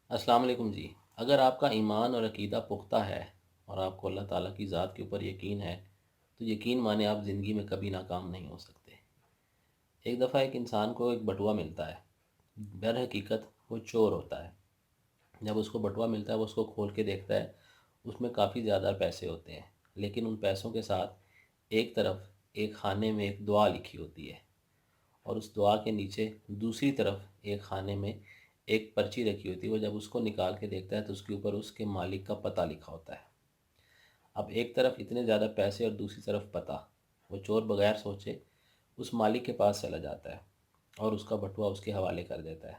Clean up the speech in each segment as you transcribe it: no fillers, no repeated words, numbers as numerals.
السلام علیکم جی۔ اگر آپ کا ایمان اور عقیدہ پختہ ہے اور آپ کو اللہ تعالیٰ کی ذات کے اوپر یقین ہے تو یقین مانے آپ زندگی میں کبھی ناکام نہیں ہو سکتے۔ ایک دفعہ ایک انسان کو ایک بٹوا ملتا ہے، در حقیقت وہ چور ہوتا ہے۔ جب اس کو بٹوا ملتا ہے وہ اس کو کھول کے دیکھتا ہے، اس میں کافی زیادہ پیسے ہوتے ہیں، لیکن ان پیسوں کے ساتھ ایک طرف ایک خانے میں ایک دعا لکھی ہوتی ہے، اور اس دعا کے نیچے دوسری طرف ایک خانے میں ایک پرچی رکھی ہوتی ہے۔ وہ جب اس کو نکال کے دیکھتا ہے تو اس کے اوپر اس کے مالک کا پتہ لکھا ہوتا ہے۔ اب ایک طرف اتنے زیادہ پیسے اور دوسری طرف پتہ، وہ چور بغیر سوچے اس مالک کے پاس چلا جاتا ہے اور اس کا بٹوا اس کے حوالے کر دیتا ہے۔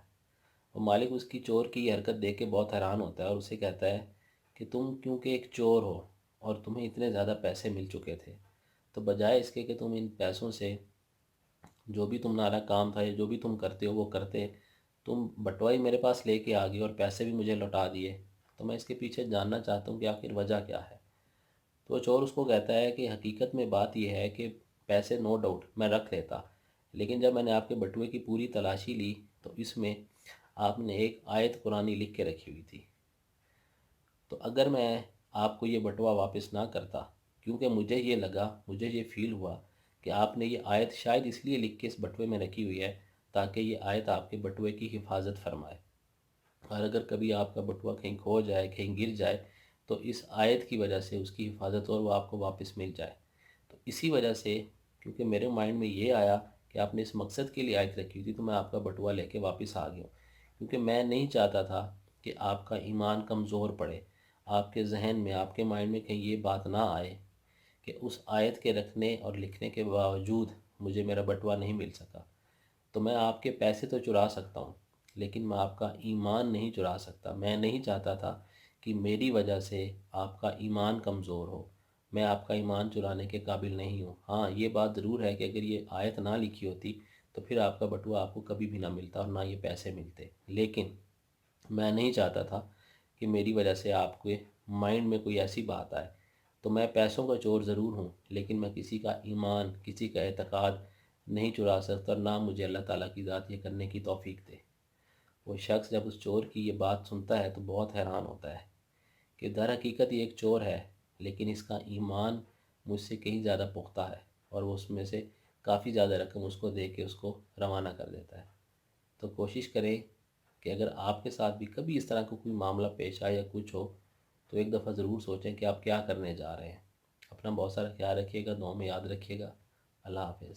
وہ مالک اس کی چور کی یہ حرکت دیکھ کے بہت حیران ہوتا ہے اور اسے کہتا ہے کہ تم کیونکہ ایک چور ہو اور تمہیں اتنے زیادہ پیسے مل چکے تھے، تو بجائے اس کے کہ تم ان پیسوں سے جو بھی تمہارا کام تھا یا جو بھی تم کرتے ہو وہ کرتے، تم بٹوا ہی میرے پاس لے کے آ گئے اور پیسے بھی مجھے لوٹا دیے۔ تو میں اس کے پیچھے جاننا چاہتا ہوں کہ آخر وجہ کیا ہے۔ تو چور اس کو کہتا ہے کہ حقیقت میں بات یہ ہے کہ پیسے نو ڈاؤٹ میں رکھ لیتا، لیکن جب میں نے آپ کے بٹوے کی پوری تلاشی لی تو اس میں آپ نے ایک آیت قرآنی لکھ کے رکھی ہوئی تھی۔ تو اگر میں آپ کو یہ بٹوا واپس نہ کرتا، کیونکہ مجھے یہ لگا، مجھے یہ فیل ہوا کہ آپ نے یہ آیت شاید اس لیے لکھ کے اس بٹوے میں رکھی ہوئی ہے تاکہ یہ آیت آپ کے بٹوے کی حفاظت فرمائے، اور اگر کبھی آپ کا بٹوا کہیں کھو جائے، کہیں گر جائے، تو اس آیت کی وجہ سے اس کی حفاظت اور وہ آپ کو واپس مل جائے۔ تو اسی وجہ سے، کیونکہ میرے مائنڈ میں یہ آیا کہ آپ نے اس مقصد کے لیے آیت رکھی ہوئی تھی، تو میں آپ کا بٹوا لے کے واپس آ گیا ہوں، کیونکہ میں نہیں چاہتا تھا کہ آپ کا ایمان کمزور پڑے، آپ کے ذہن میں، آپ کے مائنڈ میں کہیں یہ بات نہ آئے کہ اس آیت کے رکھنے اور لکھنے کے باوجود مجھے میرا بٹوا نہیں مل سکا۔ تو میں آپ کے پیسے تو چرا سکتا ہوں، لیکن میں آپ کا ایمان نہیں چرا سکتا۔ میں نہیں چاہتا تھا کہ میری وجہ سے آپ کا ایمان کمزور ہو۔ میں آپ کا ایمان چرانے کے قابل نہیں ہوں۔ ہاں، یہ بات ضرور ہے کہ اگر یہ آیت نہ لکھی ہوتی تو پھر آپ کا بٹوا آپ کو کبھی بھی نہ ملتا اور نہ یہ پیسے ملتے، لیکن میں نہیں چاہتا تھا کہ میری وجہ سے آپ کے مائنڈ میں کوئی ایسی بات آئے۔ تو میں پیسوں کا چور ضرور ہوں، لیکن میں کسی کا ایمان، کسی کا اعتقاد نہیں چرا سکتا، اور نہ مجھے اللہ تعالیٰ کی ذات یہ کرنے کی توفیق دے۔ وہ شخص جب اس چور کی یہ بات سنتا ہے تو بہت حیران ہوتا ہے کہ در حقیقت یہ ایک چور ہے، لیکن اس کا ایمان مجھ سے کہیں زیادہ پختہ ہے، اور وہ اس میں سے کافی زیادہ رقم اس کو دے کے اس کو روانہ کر دیتا ہے۔ تو کوشش کریں کہ اگر آپ کے ساتھ بھی کبھی اس طرح کا کوئی معاملہ پیش آئے یا کچھ ہو تو ایک دفعہ ضرور سوچیں کہ آپ کیا کرنے جا رہے ہیں۔ اپنا بہت سارا خیال رکھیے گا، دعاؤں میں یاد رکھیے گا۔ اللہ حافظ۔